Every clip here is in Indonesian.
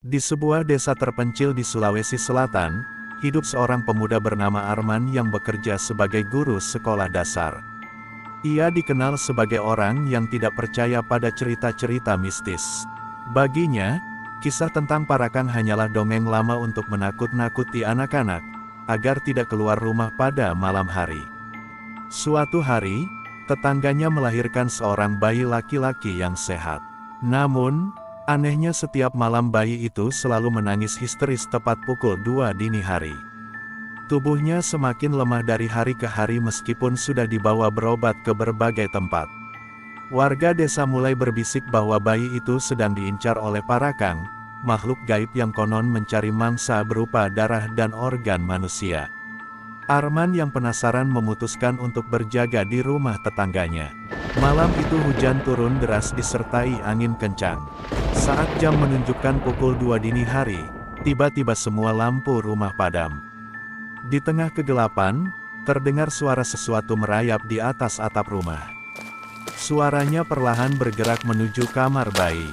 Di sebuah desa terpencil di Sulawesi Selatan, hidup seorang pemuda bernama Arman yang bekerja sebagai guru sekolah dasar. Ia dikenal sebagai orang yang tidak percaya pada cerita-cerita mistis. Baginya, kisah tentang Parakan hanyalah dongeng lama untuk menakut-nakuti anak-anak, agar tidak keluar rumah pada malam hari. Suatu hari, tetangganya melahirkan seorang bayi laki-laki yang sehat. Namun, anehnya setiap malam bayi itu selalu menangis histeris tepat pukul 2 dini hari. Tubuhnya semakin lemah dari hari ke hari meskipun sudah dibawa berobat ke berbagai tempat. Warga desa mulai berbisik bahwa bayi itu sedang diincar oleh Parakan, makhluk gaib yang konon mencari mangsa berupa darah dan organ manusia. Arman yang penasaran memutuskan untuk berjaga di rumah tetangganya. Malam itu hujan turun deras disertai angin kencang. Saat jam menunjukkan pukul 2 dini hari, tiba-tiba semua lampu rumah padam. Di tengah kegelapan, terdengar suara sesuatu merayap di atas atap rumah. Suaranya perlahan bergerak menuju kamar bayi.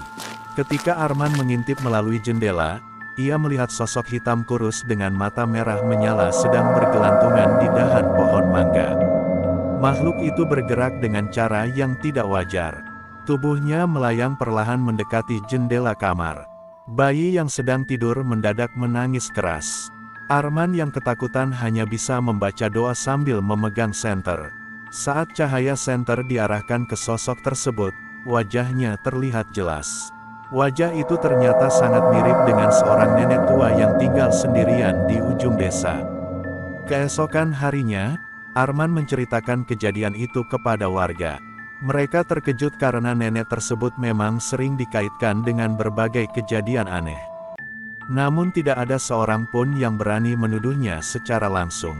Ketika Arman mengintip melalui jendela, ia melihat sosok hitam kurus dengan mata merah menyala sedang bergelantungan di dahan pohon mangga. Makhluk itu bergerak dengan cara yang tidak wajar. Tubuhnya melayang perlahan mendekati jendela kamar. Bayi yang sedang tidur mendadak menangis keras. Arman yang ketakutan hanya bisa membaca doa sambil memegang senter. Saat cahaya senter diarahkan ke sosok tersebut, wajahnya terlihat jelas. Wajah itu ternyata sangat mirip dengan seorang nenek tua yang tinggal sendirian di ujung desa. Keesokan harinya, Arman menceritakan kejadian itu kepada warga. Mereka terkejut karena nenek tersebut memang sering dikaitkan dengan berbagai kejadian aneh. Namun tidak ada seorang pun yang berani menuduhnya secara langsung.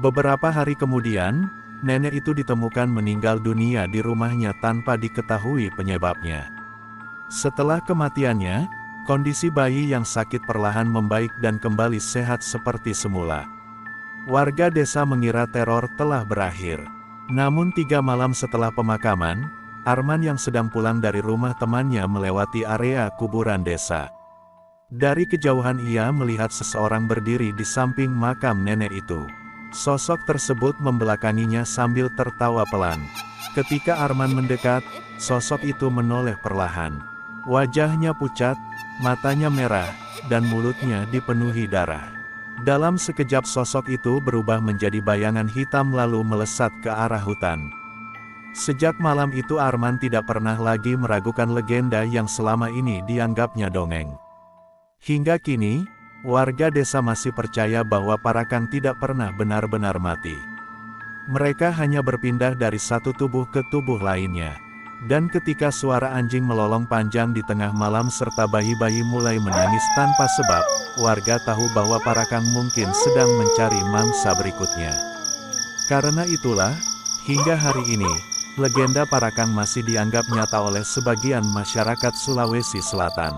Beberapa hari kemudian, nenek itu ditemukan meninggal dunia di rumahnya tanpa diketahui penyebabnya. Setelah kematiannya, kondisi bayi yang sakit perlahan membaik dan kembali sehat seperti semula. Warga desa mengira teror telah berakhir. Namun 3 malam setelah pemakaman, Arman yang sedang pulang dari rumah temannya melewati area kuburan desa. Dari kejauhan ia melihat seseorang berdiri di samping makam nenek itu. Sosok tersebut membelakanginya sambil tertawa pelan. Ketika Arman mendekat, sosok itu menoleh perlahan. Wajahnya pucat, matanya merah, dan mulutnya dipenuhi darah. Dalam sekejap sosok itu berubah menjadi bayangan hitam lalu melesat ke arah hutan. Sejak malam itu Arman tidak pernah lagi meragukan legenda yang selama ini dianggapnya dongeng. Hingga kini, warga desa masih percaya bahwa Parakan tidak pernah benar-benar mati. Mereka hanya berpindah dari satu tubuh ke tubuh lainnya. Dan ketika suara anjing melolong panjang di tengah malam serta bayi-bayi mulai menangis tanpa sebab, warga tahu bahwa Parakan mungkin sedang mencari mangsa berikutnya. Karena itulah, hingga hari ini, legenda Parakan masih dianggap nyata oleh sebagian masyarakat Sulawesi Selatan.